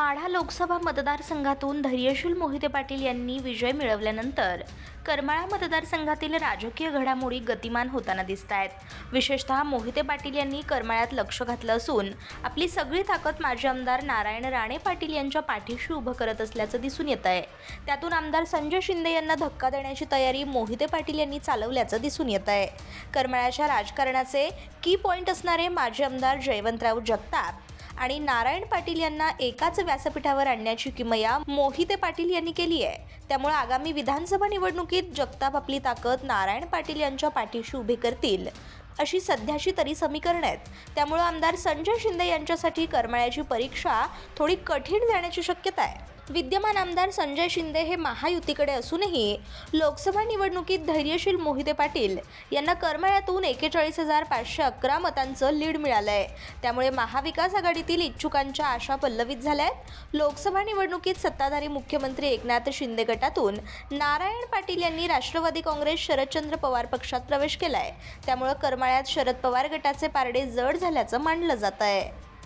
माढा लोकसभा मतदारसंघातून धैर्यशील मोहिते पाटील यांनी विजय मिळवल्यानंतर करमाळा मतदारसंघातील राजकीय घडामोडी गतिमान होताना दिसतायत। विशेषतः मोहिते पाटील यांनी करमाळ्यात लक्ष घातलं असून आपली सगळी ताकद माजी आमदार नारायण राणे पाटील यांच्या पाठीशी उभं करत असल्याचं दिसून येत आहे। त्यातून आमदार संजय शिंदे यांना धक्का देण्याची तयारी मोहिते पाटील यांनी चालवल्याचं दिसून येत आहे। करमाळ्याच्या राजकारणाचे की पॉइंट असणारे माजी आमदार जयवंतराव जगताप आणि नारायण पाटील यांना एकाच व्यासपीठावर आणण्याची किमया मोहिते पाटील यांनी केली आहे। त्यामुळे आगामी विधानसभा निवडणुकीत जगताप आपली ताकद नारायण पाटील यांच्या पाठीशी उभी करतील अशी सध्याची तरी समीकरण आहेत। त्यामुळे आमदार संजय शिंदे यांच्यासाठी करमाळ्याची परीक्षा थोडी कठीण जाण्याची शक्यता आहे। विद्यमान आमदार संजय शिंदे हे महायुतीकडे असूनही लोकसभा निवडणुकीत धैर्यशील मोहिते पाटील यांना करमाळ्यातून 41,511 मतांचं लीड मिळालं आहे। त्यामुळे महाविकास आघाडीतील इच्छुकांच्या आशा पल्लवित झाल्या आहेत। लोकसभा निवडणुकीत सत्ताधारी मुख्यमंत्री एकनाथ शिंदे गटातून नारायण पाटील यांनी राष्ट्रवादी काँग्रेस शरदचंद्र पवार पक्षात प्रवेश केला आहे। त्यामुळे करमाळ्यात शरद पवार गटाचे पारडे जड झाल्याचं मानलं जात आहे।